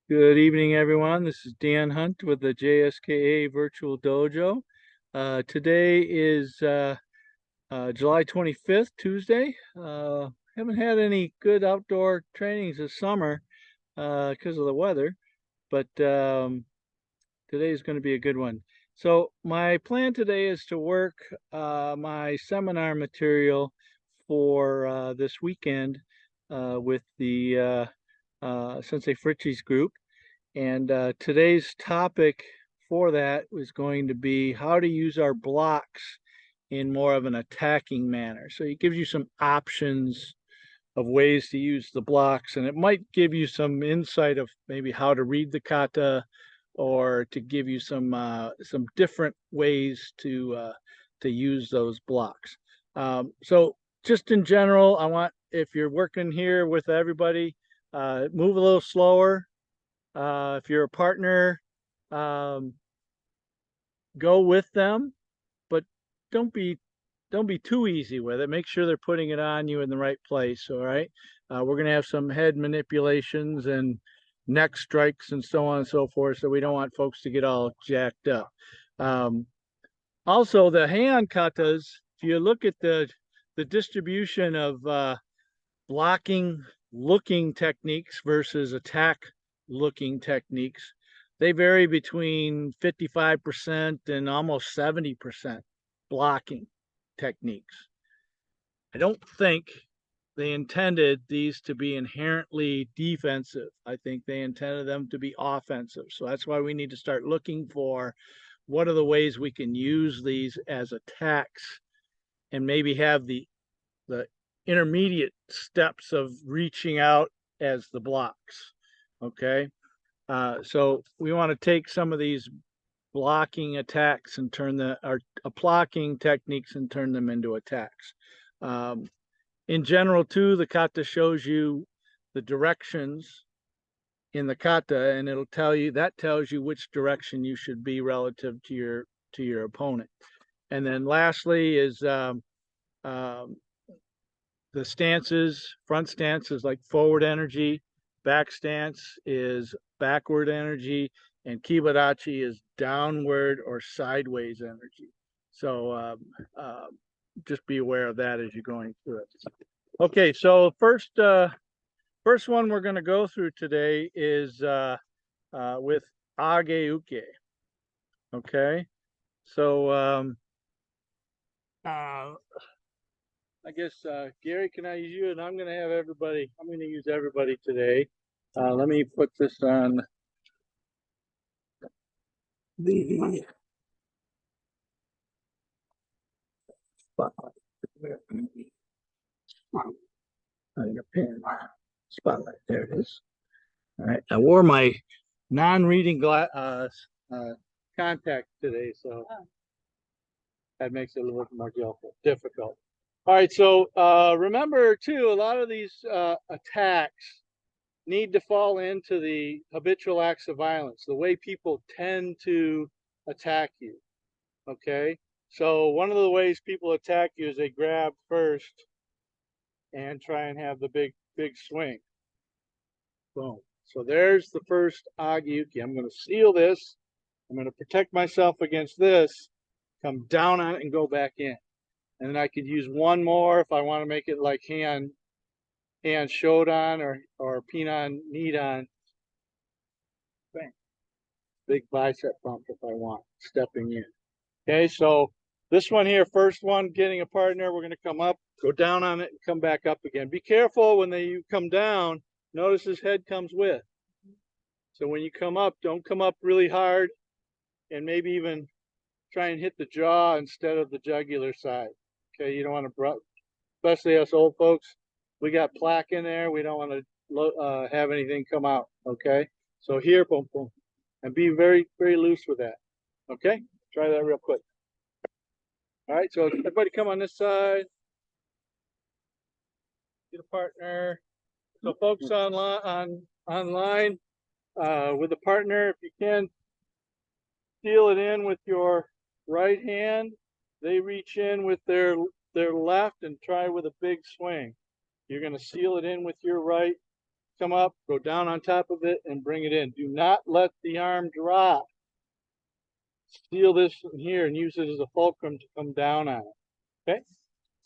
Good evening, everyone. This is Dan Hunt with the JSKA Virtual Dojo. Today is July 25th, Tuesday. Haven't had any good outdoor trainings this summer because of the weather, but today is going to be a good one. So my plan today is to work my seminar material for this weekend with the Sensei Fritchie's group. And today's topic for that was going to be how to use our blocks in more of an attacking manner. So it gives you some options of ways to use the blocks, and it might give you some insight of maybe how to read the kata, or to give you some different ways to use those blocks. So just in general, I want, if you're working here with everybody, move a little slower. If you're a partner, go with them, but don't be too easy with it. Make sure they're putting it on you in the right place. All right. We're going to have some head manipulations and neck strikes and so on and so forth. So we don't want folks to get all jacked up. Also, the hand katas, if you look at the distribution of blocking looking techniques versus attack looking techniques, they vary between 55% and almost 70% blocking techniques. I don't think they intended these to be inherently defensive. I think they intended them to be offensive. So that's why we need to start looking for what are the ways we can use these as attacks, and maybe have the intermediate steps of reaching out as the blocks. Okay. So we want to take some of these blocking attacks and turn blocking techniques and turn them into attacks. In general, too, the kata shows you the directions in the kata, and it'll tells you which direction you should be relative to your opponent. And then lastly is the stances. Front stance is like forward energy, back stance is backward energy, and kibarachi is downward or sideways energy. So just be aware of that as you're going through it. Okay, so first one we're going to go through today is with age uke. Okay, so I guess, Gary, can I use you? And I'm going to have everybody, I'm going to use everybody today. Let me put this on the spotlight. I need a pen. Spotlight, there it is. All right, I wore my non-reading contact today, so that makes it a little more difficult. All right, so remember too, a lot of these attacks need to fall into the habitual acts of violence, the way people tend to attack you. Okay, so one of the ways people attack you is they grab first and try and have the big swing. Boom. So there's the first age uke. I'm going to seal this. I'm going to protect myself against this, come down on it and go back in. And then I could use one more if I want to make it like hand shodan or pinan nidan. Bang. Big bicep bump if I want, stepping in. Okay, so this one here, first one, getting a partner, we're going to come up, go down on it, and come back up again. Be careful when you come down. Notice his head comes with. So when you come up, don't come up really hard, and maybe even try and hit the jaw instead of the jugular side. Okay, you don't want to, especially us old folks, we got plaque in there. We don't want to have anything come out. Okay, so here, boom, boom, and be very, very loose with that. Okay, try that real quick. All right, so everybody come on this side. Get a partner. So folks online with a partner, if you can, seal it in with your right hand. They reach in with their left and try with a big swing. You're going to seal it in with your right, come up, go down on top of it, and bring it in. Do not let the arm drop. Steal this from here and use it as a fulcrum to come down on it. Okay?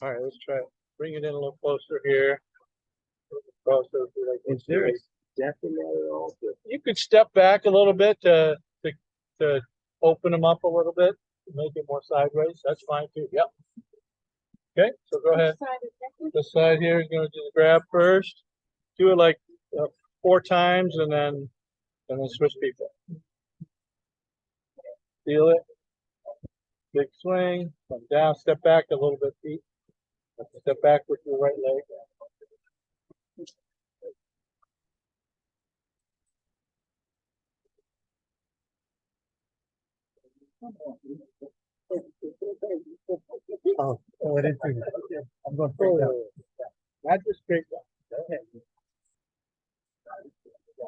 All right, let's try it. Bring it in a little closer here. Is there a step in there also? You could step back a little bit to open them up a little bit, make it more sideways. That's fine too. Yep. Okay, so go ahead. This side here is going to do the grab first. Do it like 4 times and then switch people. Feel it. Big swing. Come down. Step back a little bit. Feet. Step back with your right leg. Oh, it is. I'm going straight down. Not just straight down. Go ahead.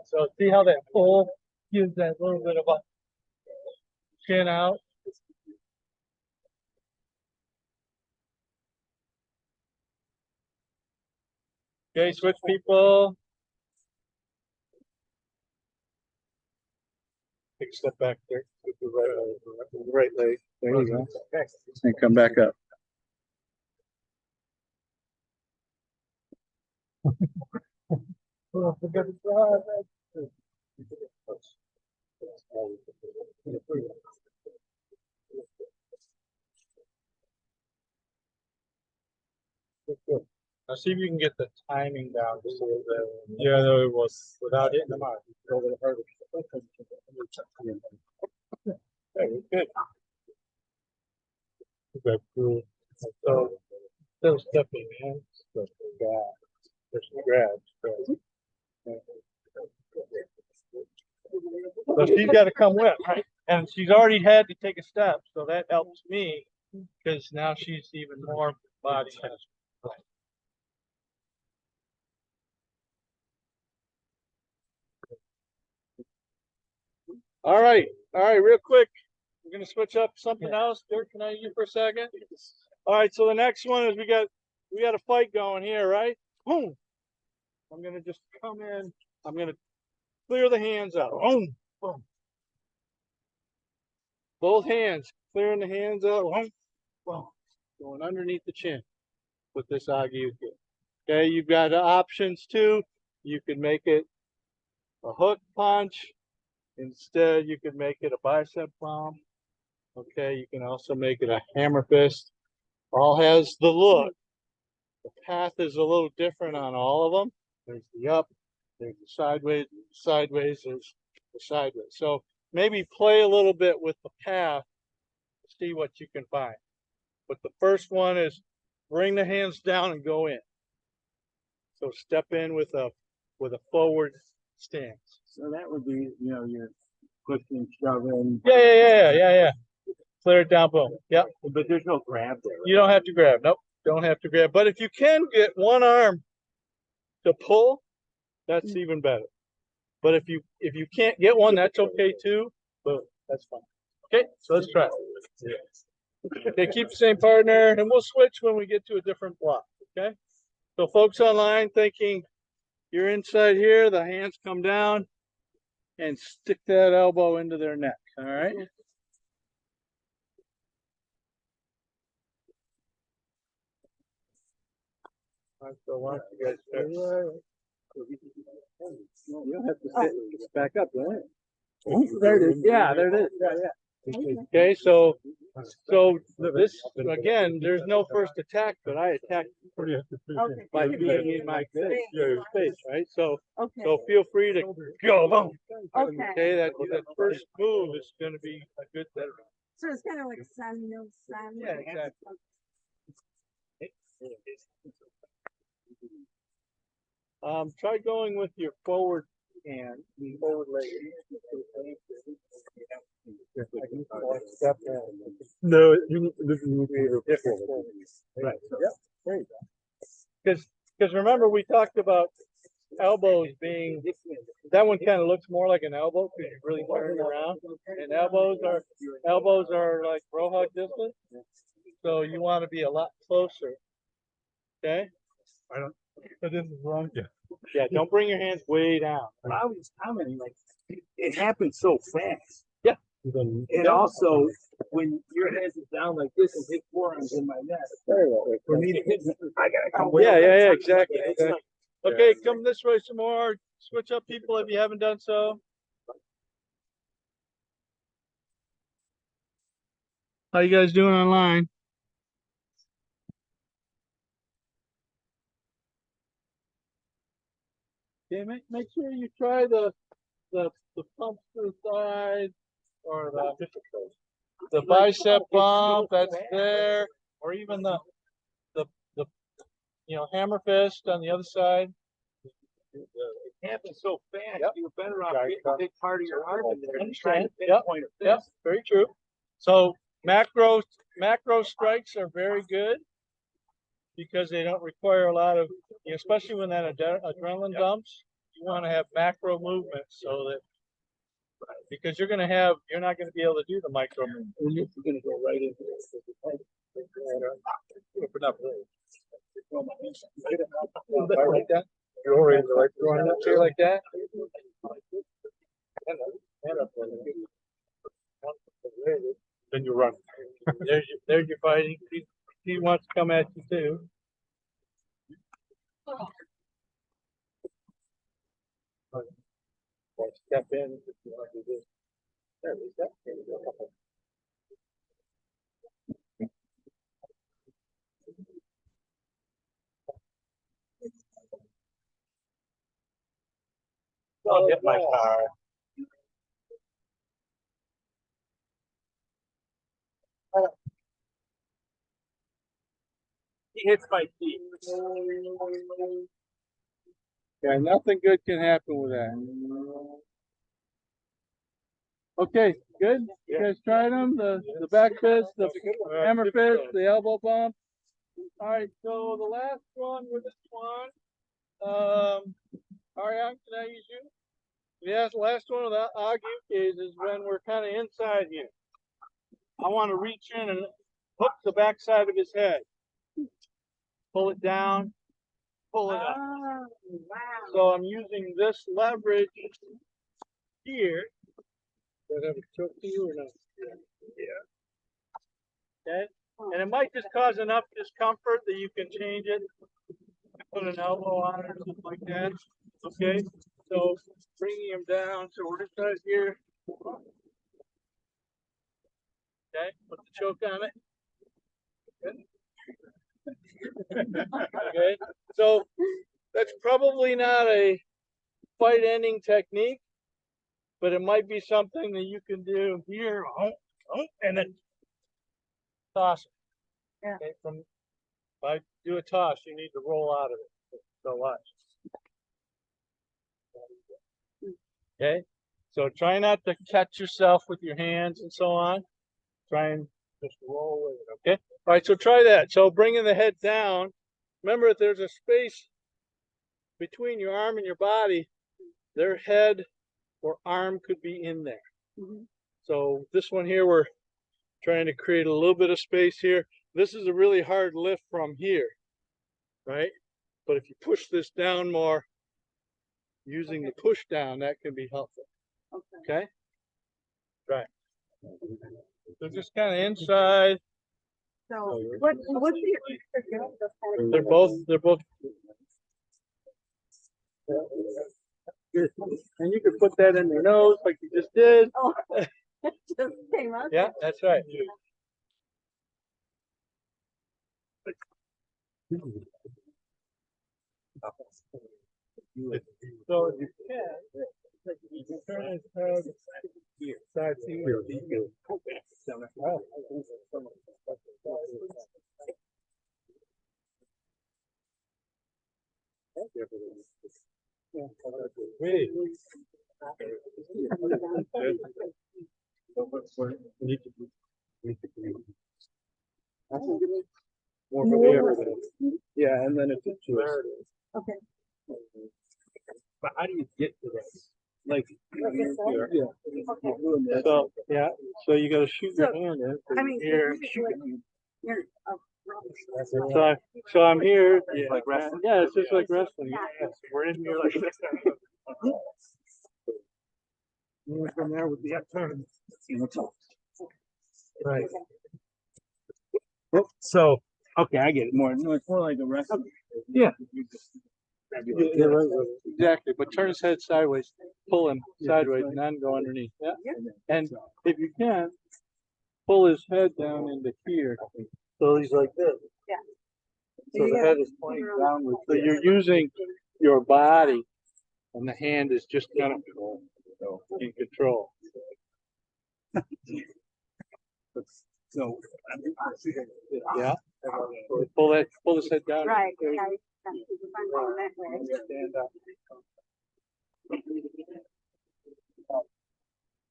So see how that pull gives that little bit of a chin out. Okay, switch people. Take a step back there. With the right leg. There you go. Okay. And come back up. Oh, forget it. Good. Now see if you can get the timing down just a little bit. Yeah, no, it was without hitting the mark. Okay, good. Okay, cool. So still stepping in. Still grab. There's some grabs. So she's got to come with, right? And she's already had to take a step, so that helps me because now she's even more body heavy. All right, real quick. We're gonna switch up something else. Dirk, can I use you for a second? All right, so the next one is we got a fight going here, right? Boom. I'm gonna just come in. I'm gonna clear the hands out. Boom, boom. Both hands, clearing the hands out. Boom, boom. Going underneath the chin with this Agyuki. Okay, you've got options too. You can make it a hook punch. Instead, you could make it a bicep bomb. Okay, you can also make it a hammer fist. All has the look. The path is a little different on all of them. There's the up, there's the sideways, there's the sideways. So maybe play a little bit with the path to see what you can find. But the first one is bring the hands down and go in. So step in with a forward stance. So that would be, you're pushing, shoving. Yeah. Clear it down, boom. Yep. But there's no grab there. Right? You don't have to grab. Nope. Don't have to grab. But if you can get one arm to pull, that's even better. But if you can't get one, that's okay too. But that's fine. Okay, so let's try it. Okay, keep the same partner, and we'll switch when we get to a different block. Okay. So folks online thinking you're inside here, the hands come down and stick that elbow into their neck. All right. So why don't you guys start? You don't have to sit and back up, right? There it is. Yeah, there it is. Yeah. Okay, so this again, there's no first attack, but I attack by being in my face, right? So feel free to go. Boom. Okay, that first move is going to be a good thing. So it's kind of like sun, no sun. Yeah, exactly. Try going with your forward hand, forward leg. No, this is different. Right. Yep. There you go. Because remember we talked about elbows being that one kind of looks more like an elbow because you really turn around, and elbows are like bro hug distance. So you want to be a lot closer. Okay. I don't. But this is wrong. Yeah. Yeah, don't bring your hands way down. When I was commenting, like, it happened so fast. Yeah. And also, when your hands is down like this and hit forearms in my neck, for me to hit, I gotta come way Yeah, up. yeah, yeah, exactly. It's exactly. Okay, come this way some more. Switch up people if you haven't done so. How you guys doing online? Okay, make sure you try the pump to the side or the bicep pump that's there, or even the hammer fist on the other side. It happens so fast. Yep. You're better off getting a big part of your arm in there and trying to Yep. pinpoint a Yep, fist. very true. So macro strikes are very good because they don't require a lot of, especially when that adrenaline dumps. You want to have macro movement so that because you're not going to be able to do the micro movement. You're gonna go right into this. Like that. You're already like throwing up here like that. Then you run. There's your fighting. He wants to come at you too. Or step in if you want to do this. There we go. There we go. Don't hit my car. He hits my feet. Yeah, nothing good can happen with that. Okay, good. You guys tried them? The back fist, the hammer fist, the elbow bump. All right, so the last one with this one. Ariane, can I use you? Yes, the last one without Augie is when we're kind of inside here. I want to reach in and hook the back side of his head. Pull it down, pull it up. Oh, wow. So I'm using this leverage here. Does that have a choke to you or not? Yeah. Okay. And it might just cause enough discomfort that you can change it. Put an elbow on it or something like that. Okay. So bringing him down. So we're inside here. Okay. Put the choke on it. Okay. So that's probably not a fight ending technique, but it might be something that you can do here, and then toss it. Yeah. Okay, if I do a toss, you need to roll out of it. So watch. Okay, so try not to catch yourself with your hands and so on. Try and just roll with it. Okay. All right. So try that. So bringing the head down. Remember, if there's a space between your arm and your body, their head or arm could be in there. Mm-hmm. So this one here, we're trying to create a little bit of space here. This is a really hard lift from here, right? But if you push this down more, using the push down, that can be helpful. Okay? Right. So just kind of inside. So what's the They're both. And you can put that in your nose like you just did. Oh, it just came up. Yeah, that's right. So you can turn his head here, side to here. Wait. Yeah, and then it's a twist. Okay. But how do you get to this? Like, this way? yeah. Okay. So yeah, so you got to shoot your hand in. I mean, Here. you're So I'm here. It's like wrestling. Yeah, it's just like wrestling. Yes, we're in here like this. And from there with the upturn. Right. So, okay, I get it more. No, it's more like a wrestling. Yeah. Yeah, right. Exactly. But turn his head sideways, pull him sideways, and then go underneath. Yeah. And if you can, pull his head down into here. So he's like this. Yeah. So the head is pointing downward. So you're using your body, and the hand is just kind of in control. So, Yeah. Pull his head down. Right. Yeah. I'm going that way. Stand up.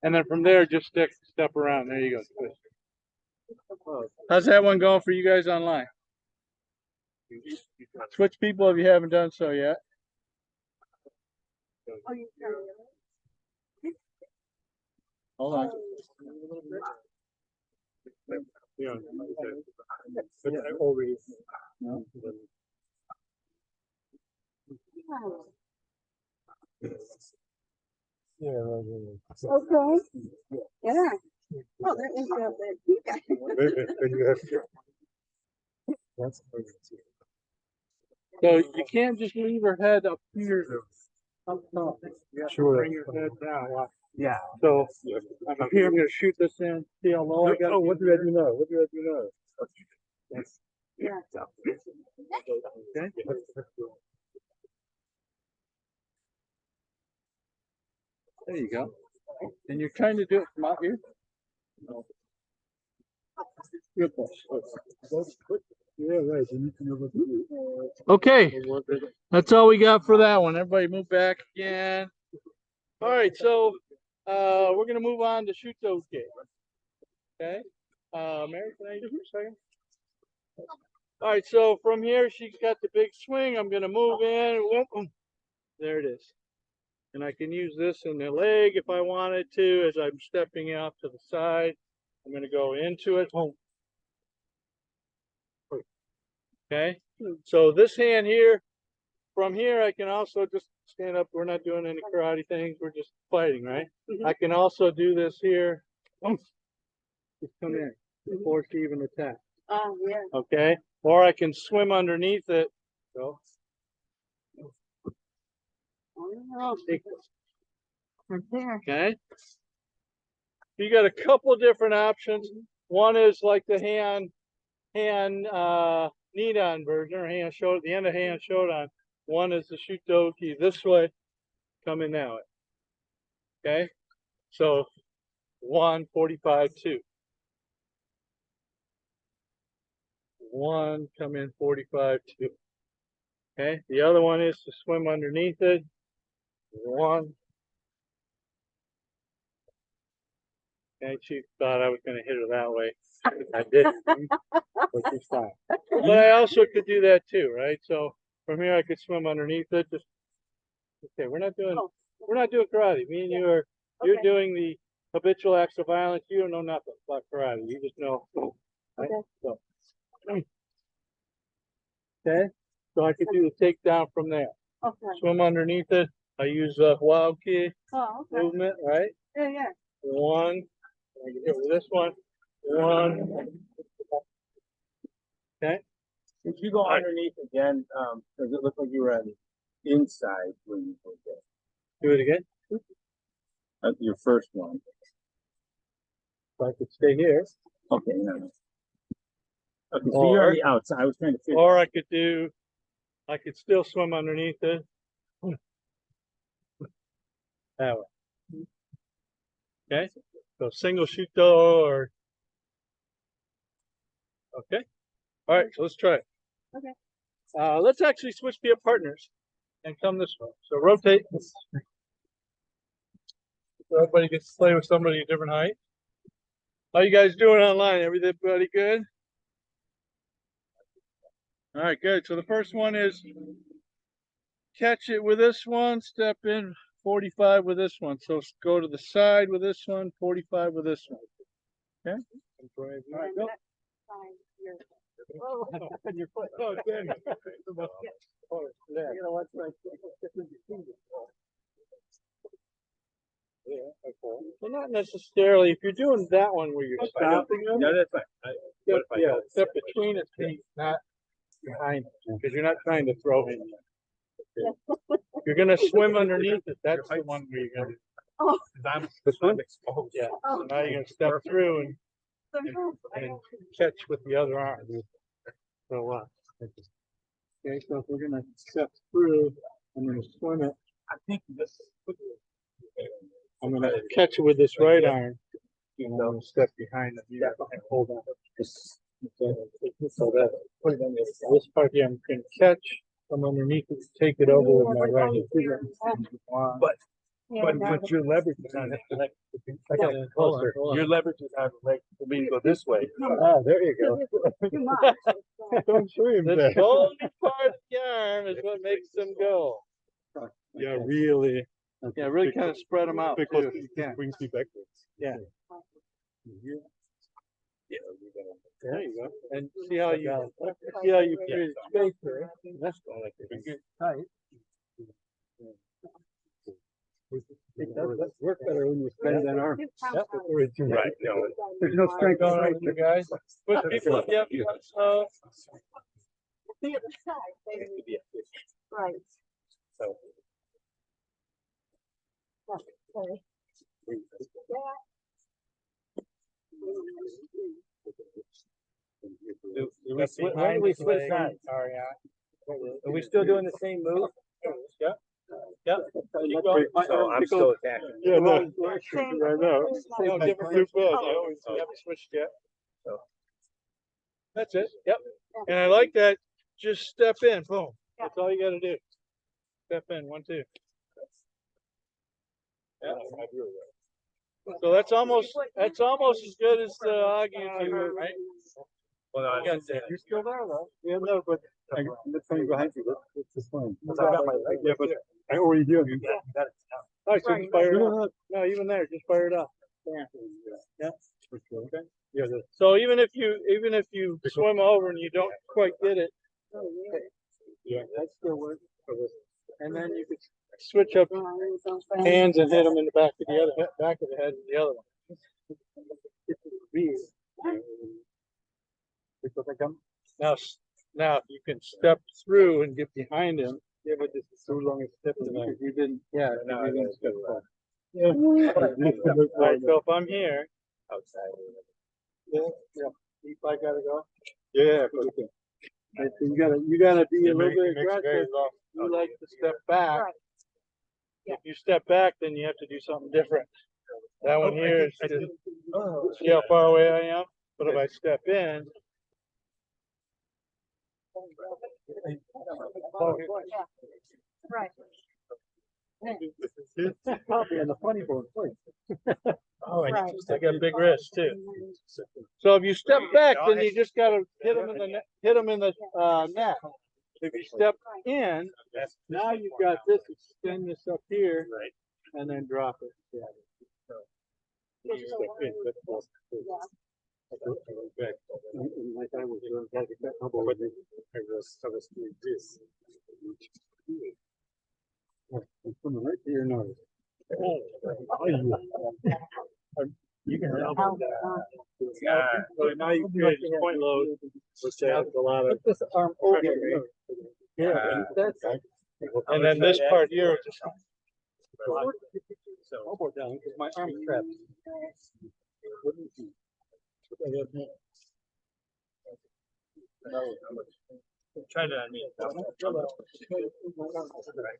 And then from there, just step around. There you go. Twist. How's that one going for you guys online? Switch people if you haven't done so yet. Oh, you Hold on. Okay. Yeah. Oh, there is that you guys. So you can't just leave her head up here. Up top. Sure. Bring your head down. yeah. So I'm up here. I'm going to shoot this in. See how low I got. Oh, what did I do now? What did I do now? Yeah. Okay. There you go. And you're trying to do it from out here. Good boy. Yeah, right. Okay, that's all we got for that one. Everybody move back again. All right, so we're gonna move on to Shutoke. Okay, Mary, can I just for a second? All right, so from here she's got the big swing. I'm gonna move in. Whoop, there it is. And I can use this in the leg if I wanted to as I'm stepping out to the side. I'm gonna go into it. Okay, so this hand here, from here, I can also just stand up. We're not doing any karate things. We're just fighting, right? I can also do this here. Just come in before she even attacks. Oh, yeah. Okay, or I can swim underneath it. So, Oh, right there. okay. You got a couple different options. One is like the hand knee down version or hand shoulder, the end of hand shodan. One is the shutoki this way, coming that way. Okay, so 145 2. 1 come in 45 2. Okay, the other one is to swim underneath it. 1. Okay, she thought I was going to hit her that way. I didn't, but she's fine. But I also could do that too, right? So from here I could swim underneath it. Just okay. We're not doing karate. Me and you are. You're doing the habitual acts of violence. You don't know nothing about karate. You just know. Right? So, okay. So I could do the takedown from there. Okay. Swim underneath it. I use wild key Oh, okay. movement, right? Yeah, yeah. 1. I can hit with this one. 1. Okay. If you go underneath again, does it look like you were on the inside when you did that? Do it again. Your first one. So I could stay here. Okay, no. Okay, so you're on the outside. I was trying to figure. Or I could still swim underneath it. That way. Okay. So single shuto or okay. All right, so let's try it. Okay. Let's actually switch be partners and come this way. So rotate. So everybody gets to play with somebody a different height. How you guys doing online? Everybody good? All right, good. So the first one is catch it with this one, step in 45 with this one. So go to the side with this one, 45 with this one. Okay? All right, go. Oh. On your foot. Oh, damn. Oh, yeah. You know what's like? Yeah, okay. Well, not necessarily. If you're doing that one where you're stopping them, No, that's fine. What if I yeah, don't? step between his feet, not behind, because you're not trying to throw him. You're gonna swim underneath it. That's the one where you're gonna. Oh. This one? Yeah. So now you're gonna step through and catch with the other arm. So okay, so if we're gonna step through, I'm gonna swim it. I think this. I'm gonna catch it with this right arm. And I'm gonna step behind it. Yeah, and hold on. Okay. So that this part here, I'm gonna catch from underneath it, take it over with my right hand. But your leverage is on it. I got it closer. Your leverage is on the leg for me to go this way. Ah, there you go. Too much. Don't free him there. The only part of the arm is what makes them go. Yeah, really. Yeah, really kind of spread them out. Because it brings me backwards. Yeah. There you go. And see how you create space there. That's tight. It does work better when you spread that arm. Yep. Right. No. There's no strength on it, you guys. Push people up, yep. So. The other side, maybe. Right. So. Sorry. When do we switch sides? Are we still doing the same move? Yep. Yep. So I'm still attacking. Yeah, no. Same. I know. No, different group I always haven't switched yet. So. That's it. Yep. And I like that. Just step in. Boom. That's all you got to do. Step in. 1, 2. Yeah. So that's almost as good as the Augie, right? Well, I got that. You're still there though. Yeah, no, but I'm coming behind you. It's just fine. Yeah, but I already do. You got it. All right, so just fire it up. No, even there, just fire it up. Yeah. Okay. Yeah. So even if you swim over and you don't quite get it, yeah, that still works. And then you could switch up hands and hit them in the back of the other back of the head and the other one. Now you can step through and get behind him. Yeah, but this is too long a step tonight. You didn't. Yeah, no, you didn't step forward. Yeah. All right, so if I'm here, outside. Yeah. If I gotta go. Yeah. You gotta be a little bit aggressive. You like to step back. Right. If you step back, then you have to do something different. That one here is to see how far away I am. But if I step in, Right. probably in the funny bone place. Oh, Right. I got big wrists too. So if you step back, then you just gotta hit them in the net. If you step in, now you've got this. Extend this up here, and then drop it. Yeah. You step in, that's all. Like I was doing, I was doing this. I'm coming right to your nose. You can help. Yeah. So now you create a point load, which has a lot of. This arm over. Yeah. And then this part here. Elbow down because my arm is trapped.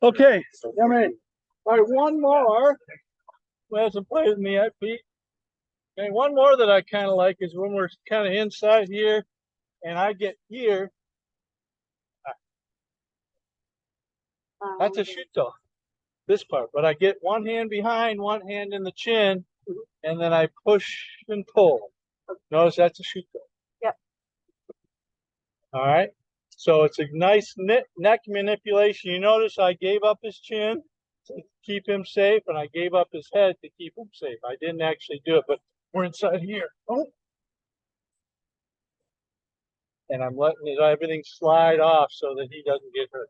Okay, all right. All right, one more. Who hasn't played with me yet, Pete? Okay, one more that I kind of like is when we're kind of inside here, and I get here. That's a shuto, this part. But I get one hand behind, one hand in the chin, and then I push and pull. Notice that's a shuto. Yep. All right. So it's a nice neck manipulation. You notice I gave up his chin to keep him safe, and I gave up his head to keep him safe. I didn't actually do it, but we're inside here. Oh. and I'm letting everything slide off so that he doesn't get hurt.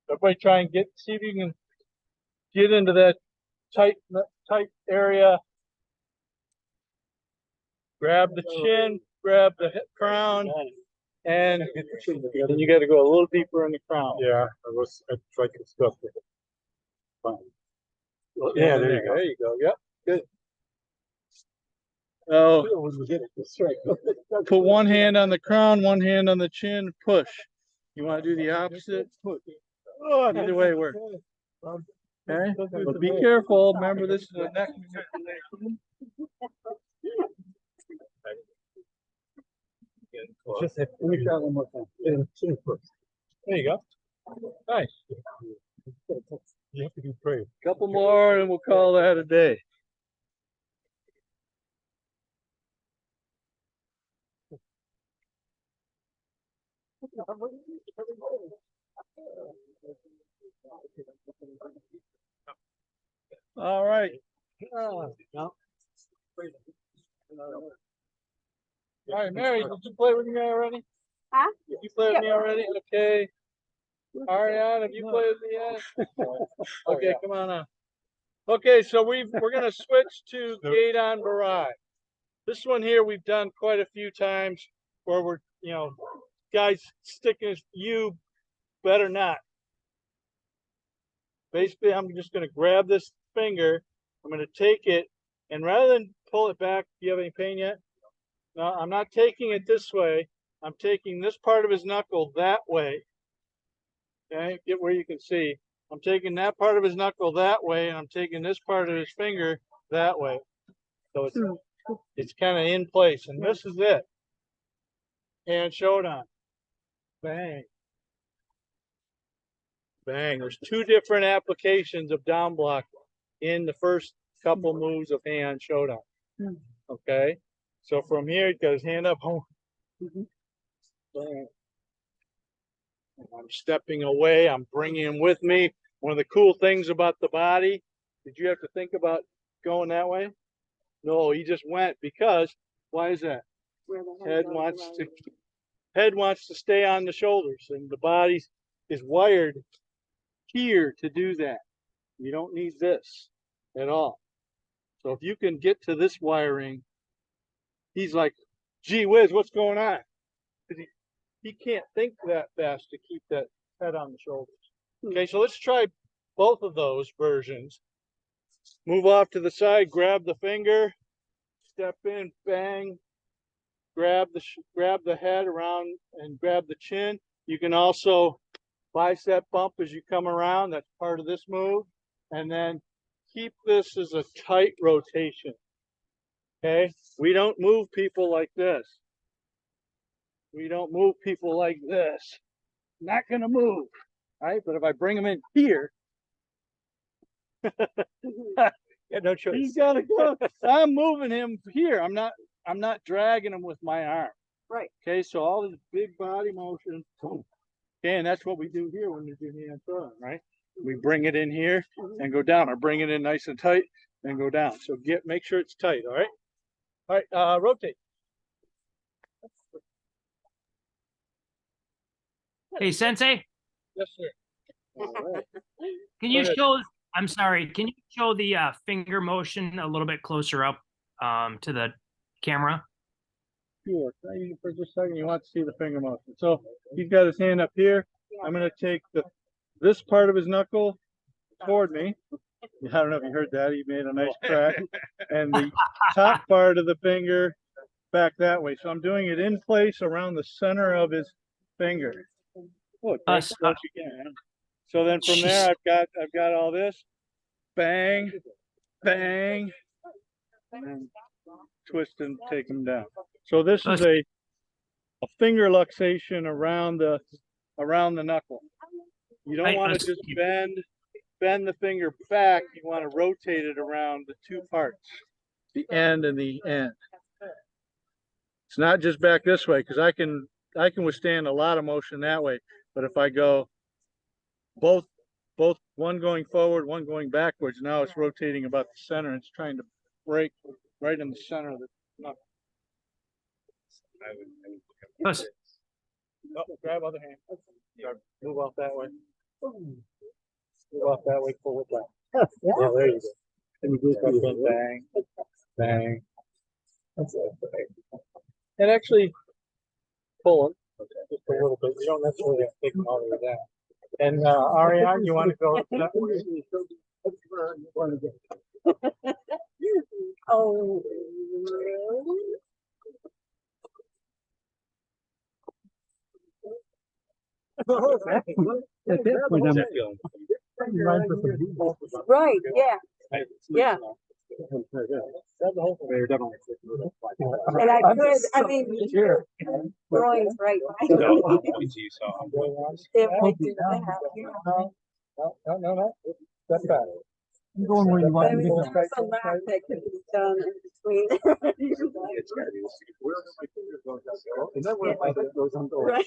Everybody try and see if you can get into that tight area. Grab the chin, grab the crown, and then you got to go a little deeper in the crown. Yeah, I tried to stuff with it. Fine. Yeah, there you go. There you go. Yep, good. Oh, put one hand on the crown, one hand on the chin, push. You want to do the opposite? Push. Either way works. Okay, but be careful. Remember, this is a neck manipulation. Just let me try one more time. There you go. Nice. You have to be brave. Couple more, and we'll call that a day. All right. All right, Mary, did you play with me already? Huh? Did you play with me already? Okay. Ariane, have you played with me yet? Okay, come on now. Okay, so we're gonna switch to gate on barrage. This one here we've done quite a few times where we're, guys sticking his, you better not. Basically, I'm just gonna grab this finger, I'm gonna take it, and rather than pull it back, do you have any pain yet? No, I'm not taking it this way. I'm taking this part of his knuckle that way. Okay, get where you can see. I'm taking that part of his knuckle that way, and I'm taking this part of his finger that way. So it's kind of in place, and this is it. Hand showdown. Bang. Bang. There's two different applications of down block in the first couple moves of hand showdown. Okay. So from here, he got his hand up. Bang. I'm stepping away. I'm bringing him with me. One of the cool things about the body, did you have to think about going that way? No, he just went because, why is that? Head wants to stay on the shoulders, and the body is wired here to do that. You don't need this at all. So if you can get to this wiring, he's like, gee whiz, what's going on? Because he can't think that fast to keep that head on the shoulders. Okay, so let's try both of those versions. Move off to the side, grab the finger, step in, bang, grab the head around and grab the chin. You can also bicep bump as you come around. That's part of this move. And then keep this as a tight rotation. Okay, we don't move people like this. We don't move people like this. Not gonna move, right? But if I bring him in here, Yeah, no choice. he's gotta go. I'm moving him here. I'm not dragging him with my arm. Right. Okay, so all this big body motion. Okay, and that's what we do here when you do hand throwing, right? We bring it in here and go down, or bring it in nice and tight and go down. So make sure it's tight, all right? All right, rotate. Hey, Sensei, Yes, sir. All right. can you Go ahead. show, I'm sorry, can you show the finger motion a little bit closer up to the camera? Sure. For just a second, you want to see the finger motion. So he's got his hand up here. I'm going to take this part of his knuckle toward me. I don't know if you heard that. He made a nice crack. And the top part of the finger back that way. So I'm doing it in place around the center of his finger. Look, that's what you can. So then from there, I've got all this. Bang, bang, and then twist and take them down. So this is a finger luxation around the knuckle. You don't want to just bend the finger back. You want to rotate it around the two parts, the end and the end. It's not just back this way, because I can withstand a lot of motion that way. But if I go both one going forward, one going backwards, now it's rotating about the center. It's trying to break right in the center of the knuckle. grab other hand. Move off that way. Move off that way, pull it back. Yeah, there you go. And you do something, bang, bang. That's it. And actually pull it just a little bit. You don't necessarily have to take them all the way down. And Ariane, you want to go that way? Oh, really? Right, yeah. Yeah. And I could, I mean, Roy's right. If I do that, No. That's bad. I'm going where you But I want me mean, to go. there's a lot that could be done in between. Right.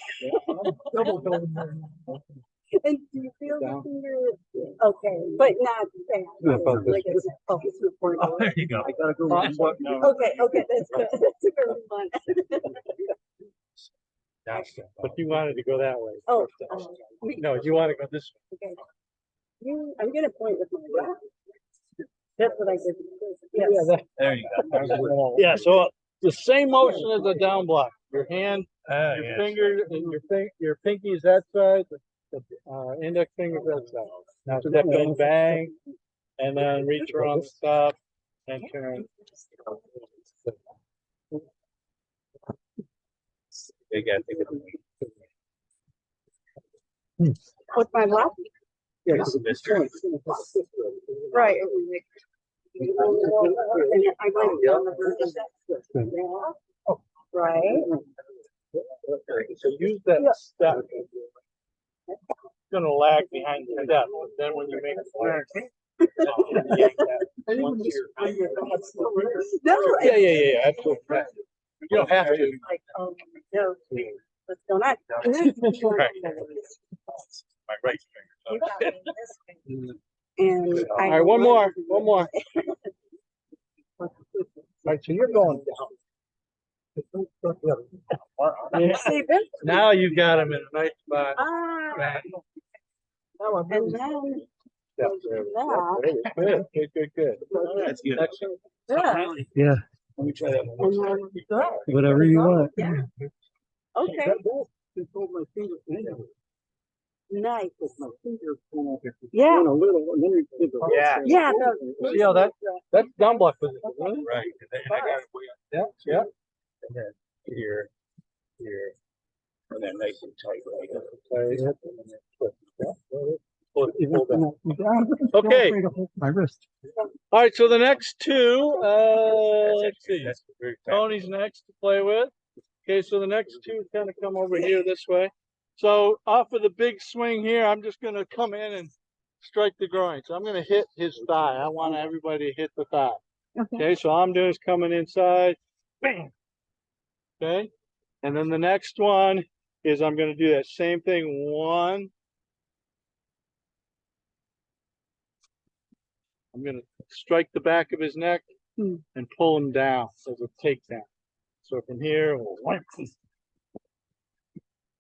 And do you feel the finger? Okay, but not that. Like it's focused report. Oh, there you go. I gotta go. Okay, that's good. That's a good one. But you wanted to go that way. Oh, No, you want to go this way. okay. I'm gonna point with my rock. That's what I did. Yes. There you go. Yeah, so the same motion as the down block. Your hand, your finger, and your pinky is that side, the index finger is that side. Now step in, bang, and then reach around the top and turn. You gotta take it. With my left? Yes, mister. Right. And I might be on the verge of that. Right. So use that step. It's gonna lag behind the step, but then when you make a turn. No. Yeah, absolutely. You don't have to. Like, no, what's going on? And then Right. My right you got finger. me this way. And All right, one more. All right, so you're going down. Yeah. See this? Now you got him in a nice spot. Ah, Bang. and then Yeah, that. Good. That's good. Excellent. Yeah. Yeah, Let me try that one And more. then that. whatever you want. Yeah. Okay. Nice. Yeah. Yeah. Yeah. See how that's down block position, isn't it? Right. And then I got it way up. Yeah. And then here. And then nice and tight right up. Okay. My wrist. All right, so the next two, let's see. That's very tight. Tony's next to play with. Okay, so the next two kind of come over here this way. So off of the big swing here, I'm just going to come in and strike the groin. So I'm going to hit his thigh. I want everybody to hit the thigh. Okay, so all I'm doing is coming inside. Bam. Okay, and then the next one is I'm going to do that same thing. One. I'm going to strike the back of his neck and pull him down as a takedown. So from here,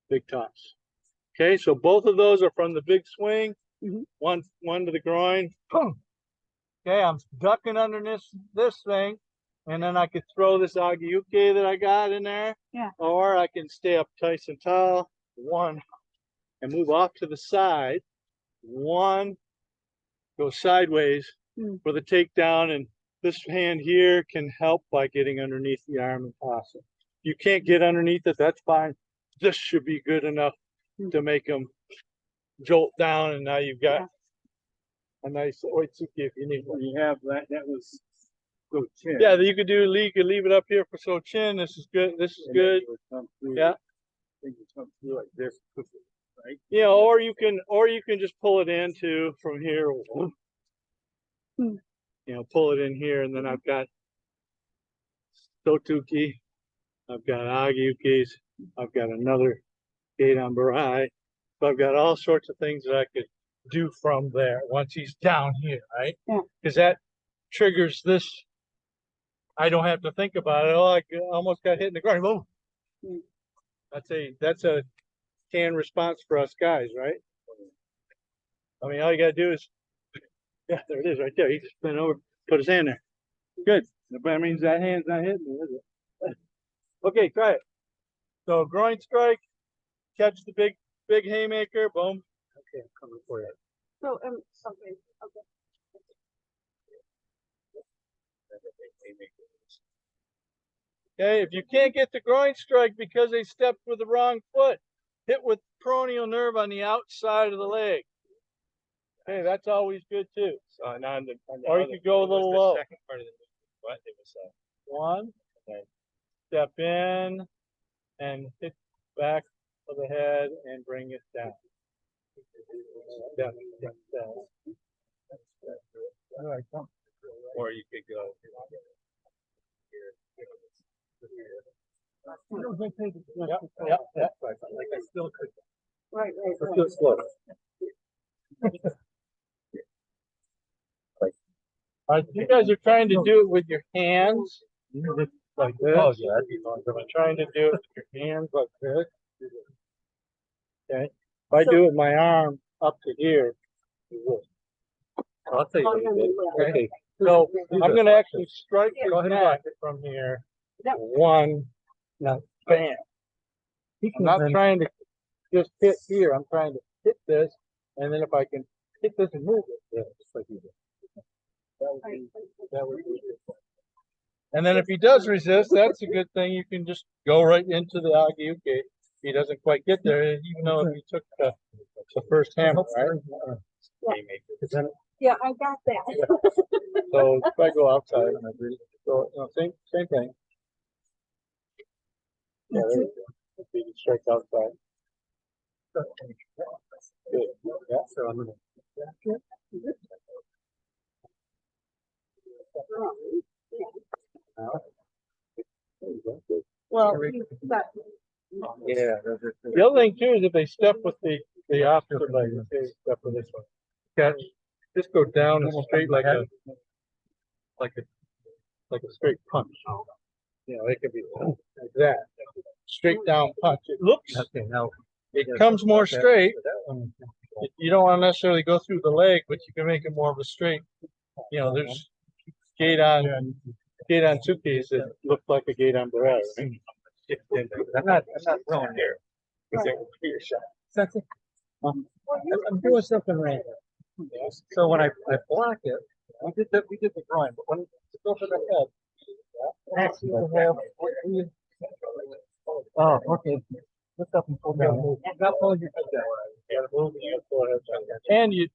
big toss. Okay, so both of those are from the big swing. One to the groin. Okay, I'm ducking underneath this thing, and then I could throw this agiyuke that I got in there. Yeah. Or I can stay up nice and tall. One, and move off to the side. One, go sideways for the takedown, and this hand here can help by getting underneath the arm and toss it. You can't get underneath it, that's fine. This should be good enough to make them jolt down, and now you've got a nice oitsuki if you need one. You have that was so chin. Yeah, you could leave it up here for so chin. This is good. This is good. Yeah. Things come through like this, right? Yeah, or you can just pull it into from here. Pull it in here, and then I've got Sotuki, I've got Agiyukis, I've got another Geidan Barai. So I've got all sorts of things that I could do from there once he's down here, right? Yeah. Because that triggers this. I don't have to think about it. Oh, I almost got hit in the ground. Oh. That's a canned response for us guys, right? I mean, all you gotta do is, yeah, there it is right there. He just bent over, put his hand there. Good. That means that hand's not hitting me, is it? Okay, try it. So groin strike, catch the big haymaker, boom. Okay, I'm coming for you. So, okay, okay. Okay, if you can't get the groin strike because they stepped with the wrong foot, hit with peroneal nerve on the outside of the leg. Okay, that's always good too. So on the Or you could go a little low. Second part of the movement, what it was. One, step in and hit back of the head and bring it down. Down. All right, come. Or you could go. Yeah. Like I still could. Right, right, Let's right. do it slow. All right, you guys are trying to do it with your hands like this. Oh, yeah, that'd be fun. I'm trying to do it with your hands like this. Okay. If I do it with my arm up to here, it will. I'll tell you what you did. Okay. So I'm going to actually strike Yeah. your neck from here. Yep. One, now bam. I'm not trying to just hit here. I'm trying to hit this, and then if I can hit this and move it, yeah, just like you did. That would be good. And then if he does resist, that's a good thing. You can just go right into the Agiuke. If he doesn't quite get there, even though if you took the first hammer, right? Yeah, I got that. So if I go outside, so same thing. Yeah, there you go. You can strike outside. Good. Yeah, so I'm gonna. Well, you got, Yeah. The other thing too is if they step with the opposite leg, if they step with this one, catch, just go down and straight like a straight punch. You know, it could be like that, straight down punch. It looks, Okay, now. it comes more straight. You don't want to necessarily go through the leg, but you can make it more of a straight. You know, there's gate on suitcase that look like a gate on barrel. Right? I'm not throwing here. I'm doing something right here. So when I block it, we did the groin, but when to go for the head, actually oh, okay. Lift up and pull down. Not pulling your head down. You gotta move and you gotta pull it down. And you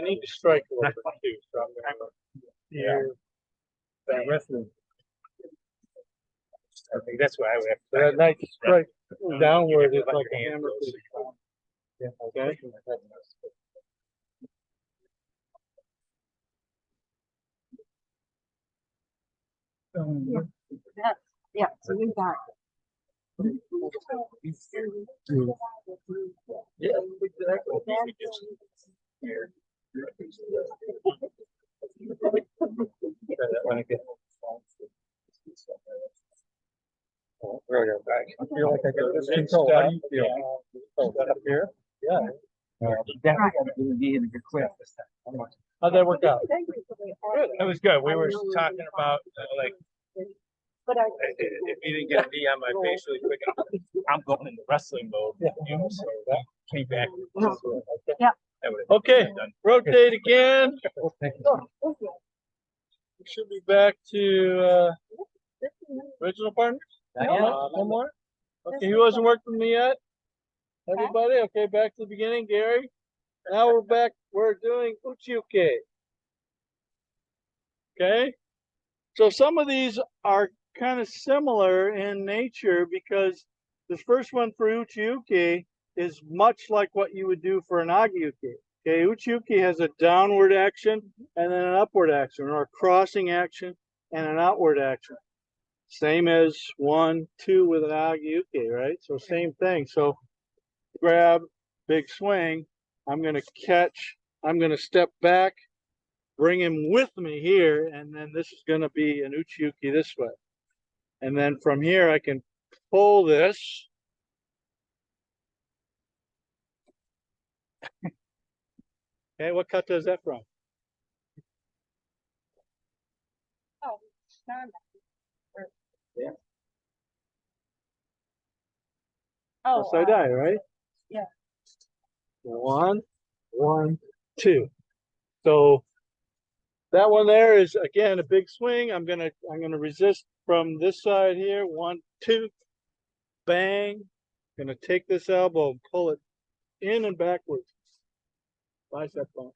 need to strike a little bit too. So I'm gonna here. Bang. I think that's why I would have So that nice strike downward is like a hammer. Yeah, okay. that, yeah, so you got. Yeah, I feel like I got this control. How do you feel? Up here? Yeah. Definitely got to be in a good clip this time. How'd that work out? It was good. We were talking about like But I. if you didn't get a knee on my face really quick, I'm going into wrestling mode. You know, so that came back. Yeah. Okay, rotate again. Oh, okay. We should be back to original partners. One more. Okay, who hasn't worked with me yet? Everybody? Okay, back to the beginning, Gary. Now we're back. We're doing Uchiuke. Okay. So some of these are kind of similar in nature because the first one for Uchiuke is much like what you would do for an Agiuke. Okay, Uchiuke has a downward action and then an upward action, or a crossing action and an outward action. Same as 1, 2 with an Agiuke, right? So same thing. So grab, big swing. I'm going to catch. I'm going to step back, bring him with me here, and then this is going to be an Uchiuke this way. And then from here, I can pull this Okay, what kata is that from? Oh, not. Yeah. Oh, Side eye, right? yeah. 1, 1, 2. So that one there is again a big swing. I'm gonna resist from this side here. 1, 2, bang. Gonna take this elbow and pull it in and backwards. Bicep bump.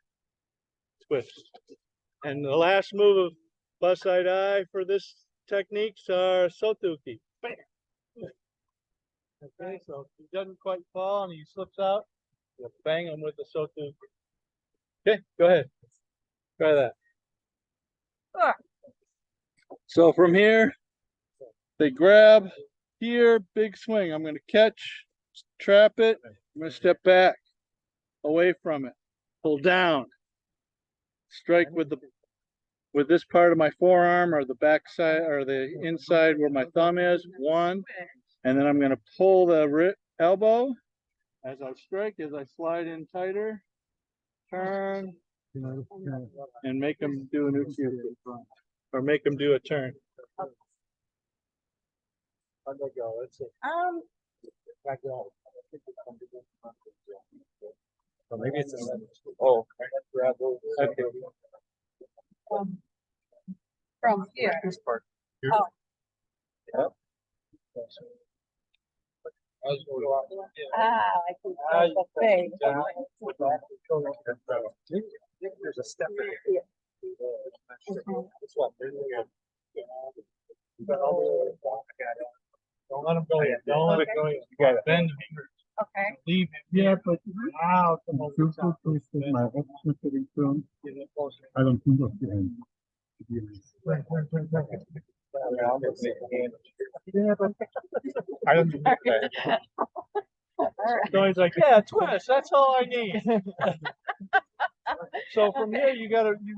Twist. And the last move of left side eye for this techniques are sotuki. Bam. Okay, so if he doesn't quite fall and he slips out, you bang him with the sotuki. Okay, go ahead. Try that. Ah. So from here, they grab here, big swing. I'm going to catch, trap it. I'm going to step back, away from it, pull down, strike with this part of my forearm or the back side or the inside where my thumb is. 1, and then I'm going to pull the elbow as I strike, as I slide in tighter, turn, and make them do an uchi or make them do a turn. How'd that go? Let's see. Back go. So maybe it's oh, Okay. From here. this part. Oh. Yep. I can feel the face. There's a step in here. Yeah. This one. There's don't let him go yet. Don't let it go yet. You got it. Bend the fingers. Okay. Leave him. Yeah, but Wow. you so close to my option sitting film. I don't think of the end. Yeah, but I don't think that. So he's like, yeah, twist. That's all I need. So from here, you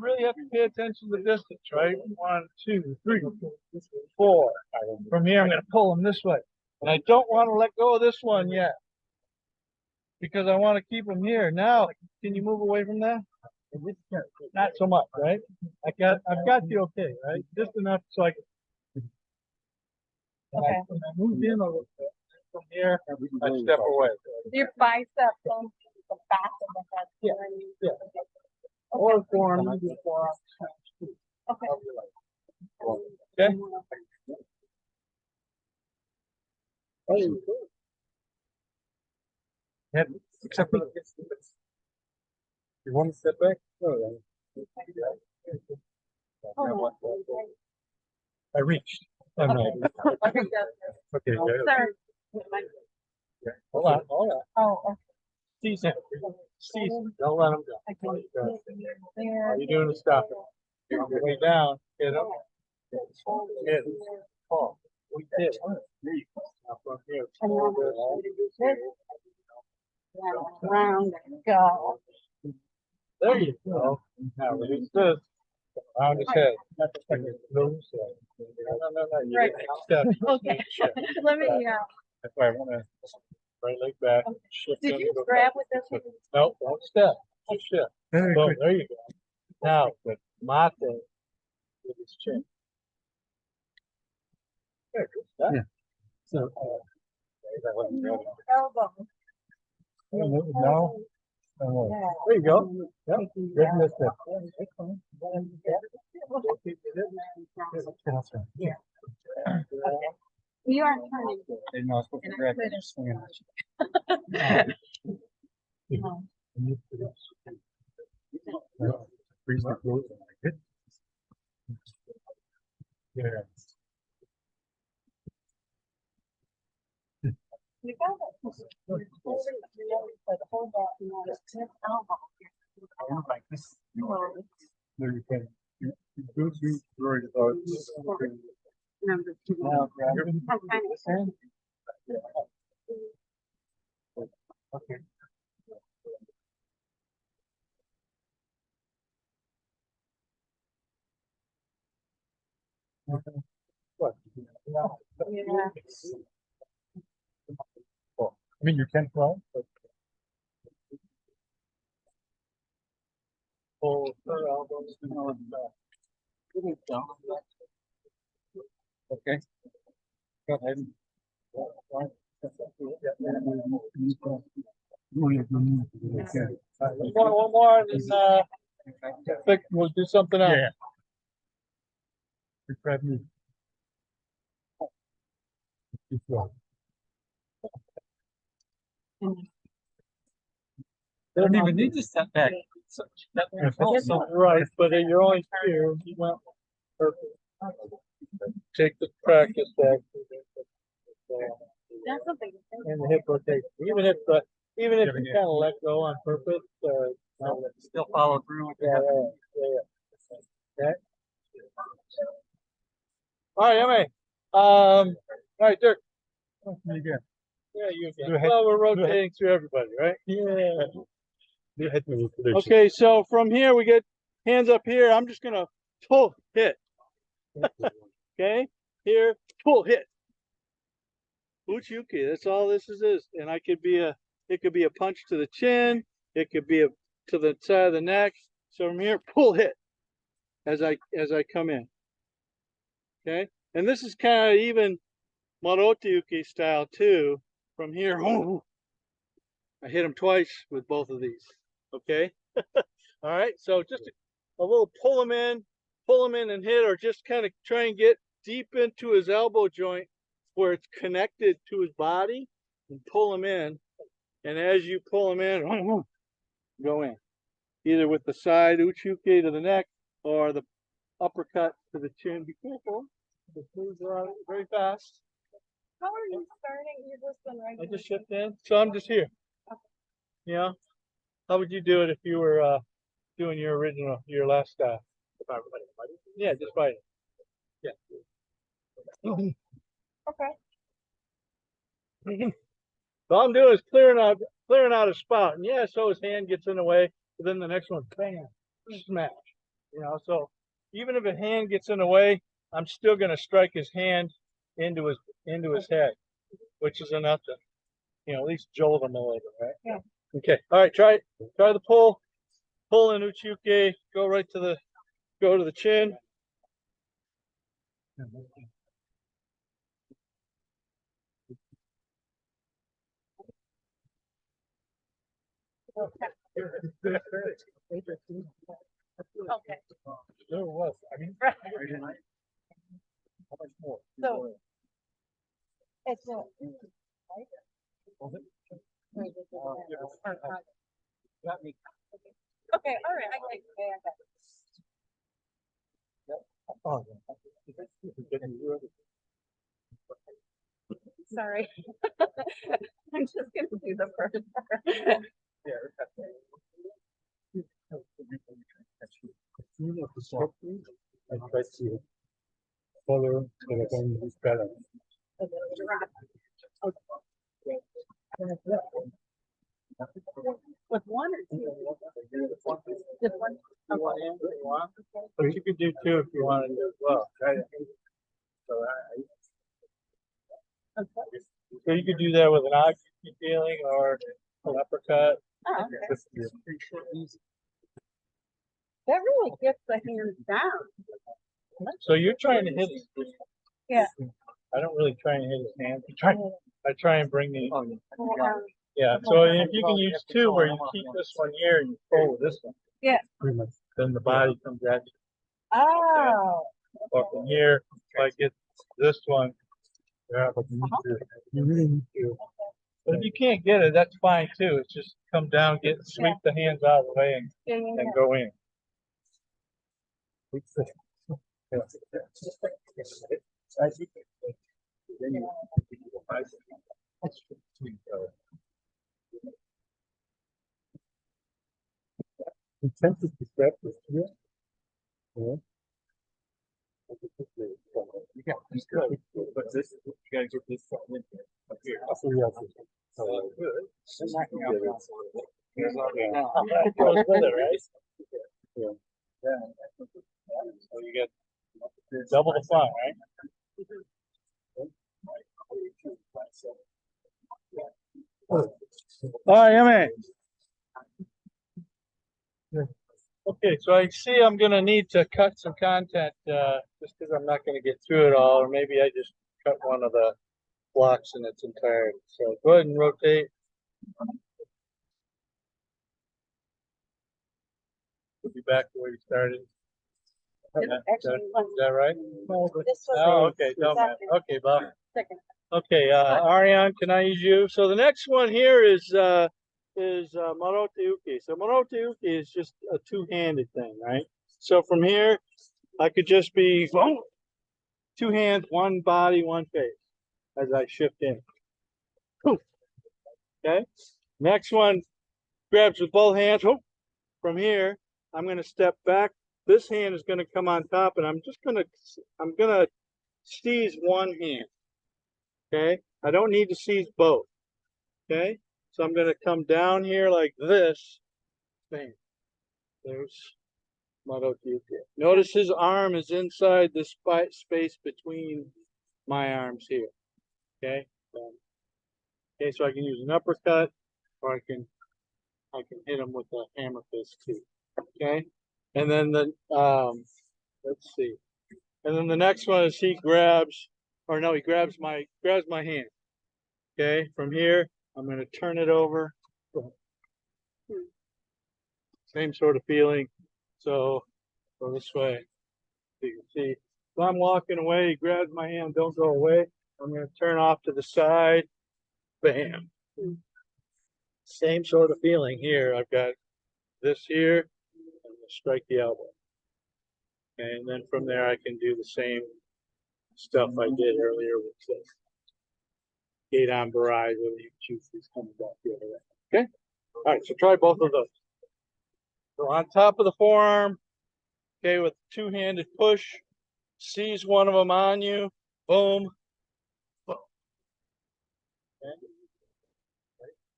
really have to pay attention to the distance, right? 1, 2, 3, 4. From here, I'm going to pull him this way, and I don't want to let go of this one yet because I want to keep him here. Now, can you move away from that? Not so much, right? I've got you okay, right? Just enough so I can. Okay. When I move in a little bit from here, I step away. Your bicep on the back of the head. Yeah, yeah. Okay. Or forearm before. Okay. Okay. Yeah, except for you want to step back? No, Oh, I reached. Oh, no. okay. Okay, yeah. Sorry. Yeah. Hold on, hold on. Oh, okay. Seize him. Seize him. Don't let him go. Okay. All you're doing is stop it. On the way down, get up. Get it. Fall. We did. Now from here. And then round and go. There you go. Now release this. Around his head. Loose. No. You Right. didn't step. Okay. Let me, That's why I want to right leg back. Shift did in, you go grab back. with this? No, don't step. Just shift. Very Boom, good. there you go. Now, with mate with his chin. There, good stuff. Yeah. So, Elbow. now, Yeah. There you go. Yep. good step. Yeah. You are turning. They're not supposed to And I grab put it, it- just swing it. No. Freeze the clothes. Good. Yeah. You got it. But hold that, you know, it's just elbow. Like this. There you can. You do worried about. Number 2. Now grab it. I'm kind of hand. Okay. What? Yeah. I mean, you can fly, but pull her elbows. Okay. Go ahead. One more, and then, I think we'll do something else. Grab me. They don't even need to step back. Right, but you're only here. You went perfect. Take the practice back. That's something. And the hip rotation. Even if you kind of let go on purpose, still follow through with that. Yeah. Okay. All right, Emily. All right, Dirk. You again. Yeah, you again. Well, we're rotating through everybody, right? Yeah. Okay, so from here we get hands up here. I'm just gonna pull hit. Okay, here pull hit. Uchiuki. That's all this is. And it could be a punch to the chin. It could be to the side of the neck. So from here, pull hit as I come in. Okay, and this is kind of even Marotiuki style too. From here, I hit him twice with both of these. Okay. All right. So just a little pull him in and hit, or just kind of try and get deep into his elbow joint where it's connected to his body and pull him in. And as you pull him in, go in. Either with the side uchiuke to the neck or the uppercut to the chin. Be careful. The moves are very fast. How are you starting? You're just been right. I just shipped in. So I'm just here. Yeah. How would you do it if you were doing your last style? Yeah, just fighting. Yeah. Okay. So all I'm doing is clearing out his spout. And yeah, so his hand gets in the way, but then the next one, bam, smash. So even if a hand gets in the way, I'm still gonna strike his hand into his head, which is enough to, at least jolt him a little bit, right? Yeah. Okay. All right, try the pull in uchiuke, go to the chin. Okay. There was. Right. How much more? So it's a. Okay, all right. I like that. Sorry. I'm just gonna do the first part. I try to follow this balance. With one or two? Just one. But you could do two if you wanted to as well. Right? So you could do that with an oxy feeling or an uppercut. Oh, okay. That really gets the hands down. So you're trying to hit his. Yeah. I don't really try and hit his hand. I try and bring the. Um, Yeah. So if you can use two where you keep this one here and you pull with this one. Yeah. Then the body comes at you. Oh. Or from here, if I get this one. Yeah, but You really need to. But if you can't get it, that's fine too. It's just come down, sweep the hands out of the way and go in. We tend to grab this here. Yeah. You got this good, but this you gotta get this in here. Up here. So we have to. Good. So Goes with it, right? Yeah. So you get double the fun, right? All right, Emmy. Okay, so I see I'm gonna need to cut some content, just because I'm not gonna get through it all, or maybe I just cut one of the blocks in its entirety. So go ahead and rotate. We'll be back to where you started. Actually, Is that right? this was. Oh, okay, don't matter. second. Okay, Bob. Second. Okay, Ariane, can I use you? So the next one here is Marote Uke. So Marote Uke is just a two-handed thing, right? So from here, I could just be two hands, one body, one face as I shift in. Poof. Okay. Next one grabs with both hands. From here, I'm going to step back. This hand is going to come on top, and I'm going to seize one hand. Okay. I don't need to seize both. Okay. So I'm going to come down here like this. Bam. There's Marote Uke. Notice his arm is inside the space between my arms here. Okay. Okay, so I can use an uppercut, or I can hit him with a hammer fist too. Okay, and then let's see, and then the next one is he grabs, or no, he grabs my hand. Okay, from here I'm going to turn it over. Same sort of feeling. So go this way. So you can see. So I'm walking away. He grabs my hand. Don't go away. I'm going to turn off to the side. Bam. Same sort of feeling here. I've got this here, and strike the elbow. Okay, and then from there I can do the same stuff I did earlier with this gate on barrage, whether you choose these coming back the other way. Okay? All right, so try both of those. So on top of the forearm, okay, with two-handed push, seize one of them on you, boom, boom. Okay?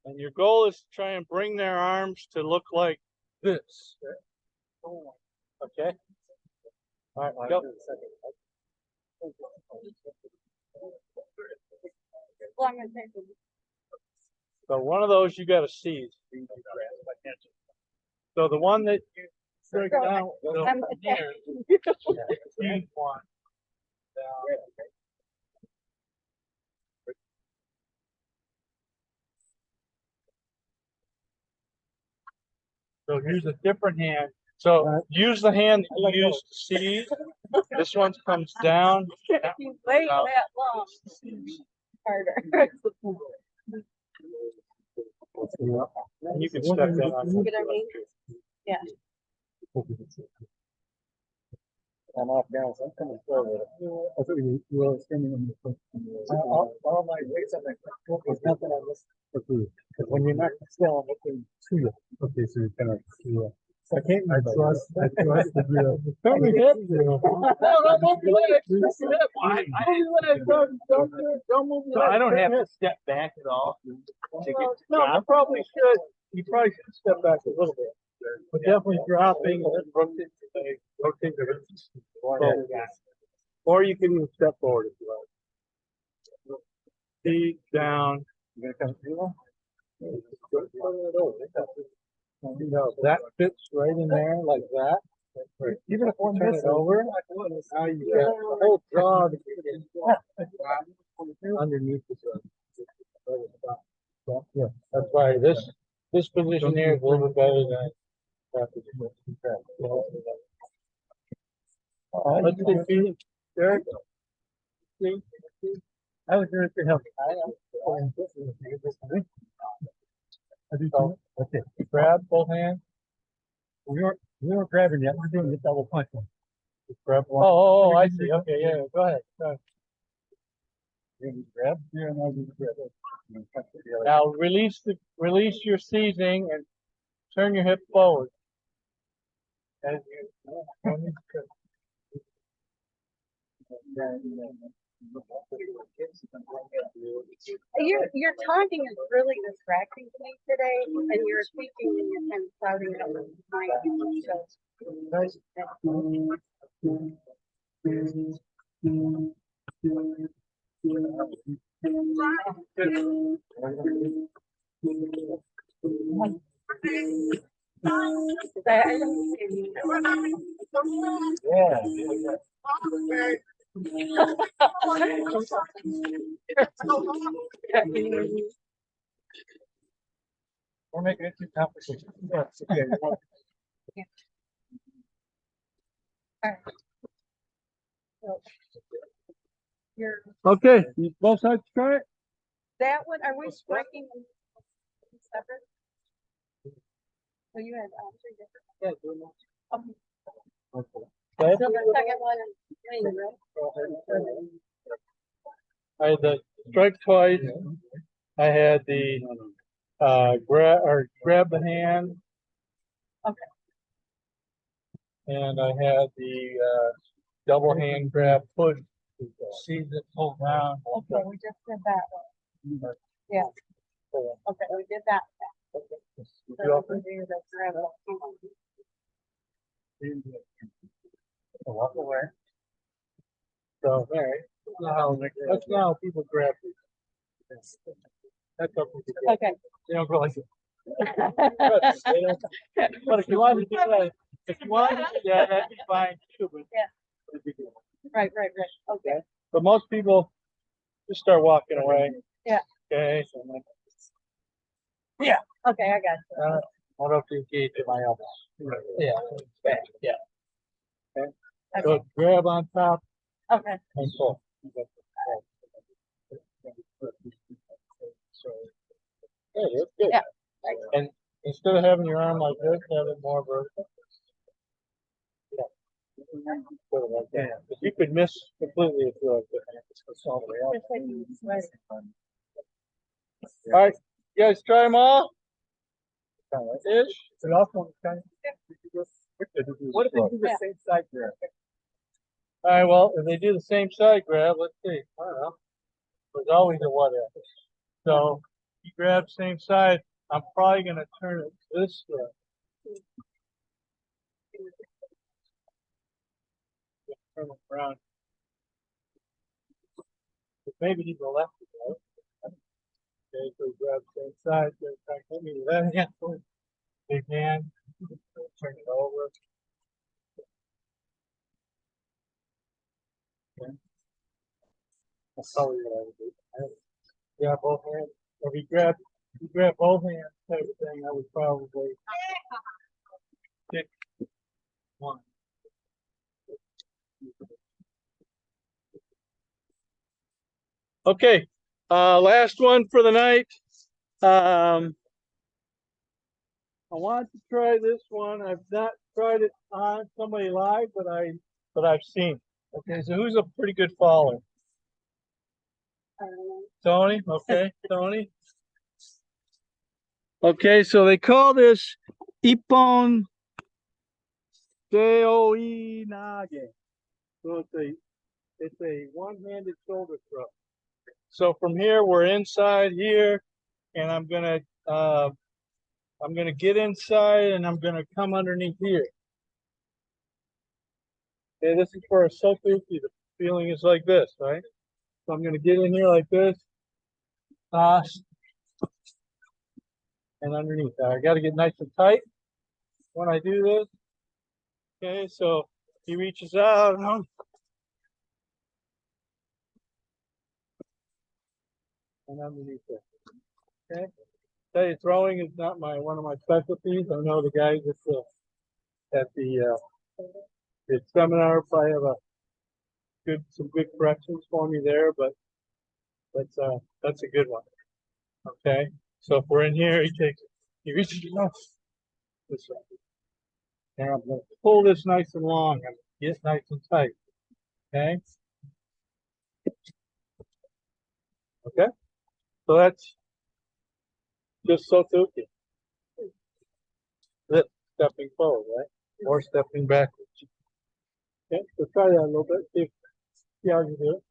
And your goal is to try and bring their arms to look like this. Okay? All right, go. Well, I'm gonna take it. So one of those you got to seize. So the one that you break So, down I'm here, seize one. So use a different hand. So use the hand that you used to seize. This one comes down. If you wait Now- that long, harder. And you can step that on. You know what I mean? Yeah. I'm off now, so I'm coming forward. I thought you were standing on the front. All my weights on my foot, there's nothing on this. Okay, because when you're not still, I'm looking to you. Okay, so you're kind of, so I can't. I trust that you're. Don't move your legs. No, don't move your legs. Don't move your legs. So I don't have to step back at all to get No, you probably should. You probably should step back a little bit, but definitely dropping and then rotate the hips. Or you can even step forward if you like. Feet down. That fits right in there like that. Even if one turn it over, now you got the whole jaw underneath the jaw. Yeah, that's why this position here is a little bit better than that position. Let's see, there you go. See? I was there to help. Okay, Grab both hands. we weren't grabbing yet, we're doing the double punching. Grab one. Oh, I see. Okay, yeah, go ahead. Grab here and I'll do the grab. Now release your seizing and turn your hip forward. As you Your talking is really distracting to me today, and you're speaking and you're kind of clouding over my We're making it too complicated. Yeah, it's okay. Okay, you both sides try it? That one, are we striking separate? So you had three different. Yeah, do it now. Okay. Okay. So the second one is green, right? I had the strike twice. I had the grab the hand. Okay. And I had the double hand grab push. Seize it, pull down. Okay, we just did that one. Yeah. Okay, we did that. You So do all we three? do the grab it. Walk away. So, all right. That's now how people grab these. That's up to you. Okay. They don't go like this. But if you want to do that, that'd be fine too. But Yeah. Right. Okay. But most people just start walking away. Yeah. Okay. Okay, I got you. I don't engage in my elbows. Yeah. Yeah. Okay. So Okay. grab on top Okay. and pull. Yeah, that's good. Yeah. And instead of having your arm like this, have it more vertical. Yeah. Sort of like that. But you could miss completely if you're like this. All the way up. Just like you sweat. All right, you guys try them all? Ish. So the last one was kind of. What if they do the Yeah. same side there? All right, well, if they do the same side grab, let's see. I don't know. There's always a what if. So you grab same side. I'm probably gonna turn it this way. Turn it around. But maybe he's the left. Right? Okay, so you grab same side. Then try to hit me with that hand. Big hand. Turn it over. Okay. That's probably what I would do. Yeah, both hands. If you grab both hands type of thing, I would probably pick one. Okay, last one for the night. I want to try this one. I've not tried it on somebody live, but I've seen. Okay, so who's a pretty good follower? Tony. Okay, Tony. Okay, so they call this Ippon Seoi Nage. So it's a one-handed shoulder throw. So from here, we're inside here, and I'm gonna get inside, and I'm gonna come underneath here. Okay, this is for a sokuki. The feeling is like this, right? So I'm gonna get in here like this, toss, and underneath. I got to get nice and tight when I do this. Okay, so he reaches out. And underneath it. Okay. Tell you, throwing is not one of my specialties. I know the guys at the seminar probably have some good corrections for me there, but that's a good one. Okay. So if we're in here, he reaches out this way. And I'm gonna pull this nice and long and get nice and tight. Okay. Okay. So that's just Sotuki. This stepping forward, right? Or stepping backwards. Okay, so try that a little bit. See how you do it.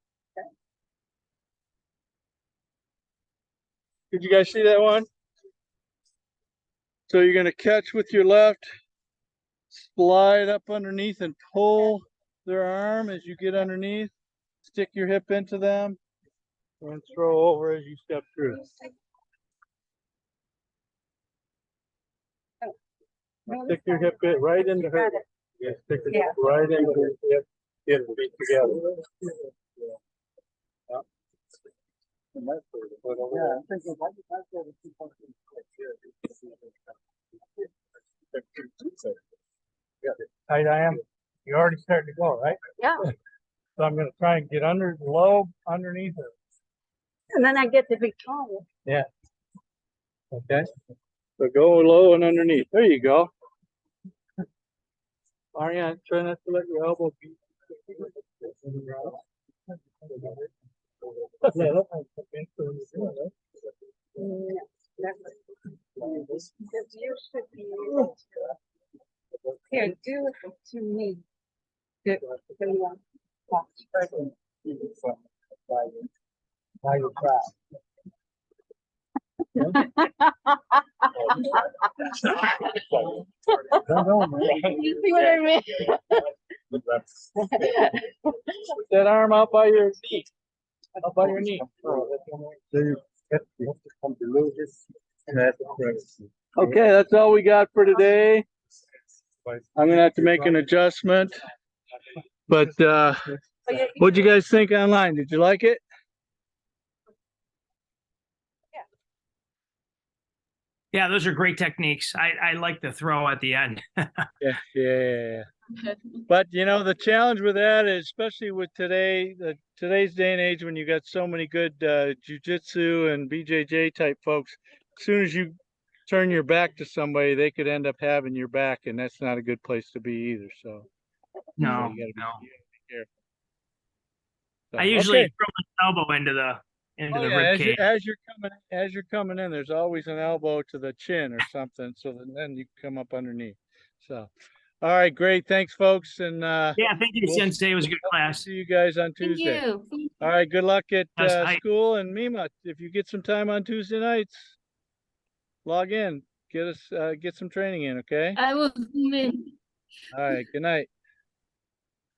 Did you guys see that one? So you're gonna catch with your left, slide up underneath and pull their arm as you get underneath. Stick your hip into them and throw over as you step through. Stick your hip bit right into her. Got it. Yeah, stick it Yeah. right into her hip. Get her feet together. Yeah, I'm thinking, why did I go to 2.2? Tight I am. You're already starting to go, right? Yeah, So I'm gonna try and get under the lobe underneath her. and then I get to be taller. Okay. So go low and underneath. There you go. Ariane, try not to let your elbow be. Yeah, that's how it's been for you, No, never. Because you should be able to. Here, do it to me. Do you want? Now you're trapped. You see what I mean? Put that arm out by your knee. Out by your knee. Okay, that's all we got for today. I'm gonna have to make an adjustment. But what'd you guys think online? Did you like it? Yeah, those are great techniques. I like the throw at the end. Yeah. But you know, the challenge with that is, especially with today's day and age, when you got so many good jujitsu and BJJ type folks, as soon as you turn your back to somebody, they could end up having your back, and that's not a good place to be either. So No, you gotta no. be careful. So, I usually okay. throw my elbow into the Oh, yeah, rib cage. as you're coming in, there's always an elbow to the chin or something, so then you come up underneath. So, all right, great, thanks, folks, and Yeah, thank you, we'll Sensei. It was a good class. see you guys on Thank Tuesday. you. All right, good luck at Yes, I- school, and Mima, if you get some time on Tuesday nights, log in, get some training in, okay? I will. All right, good night.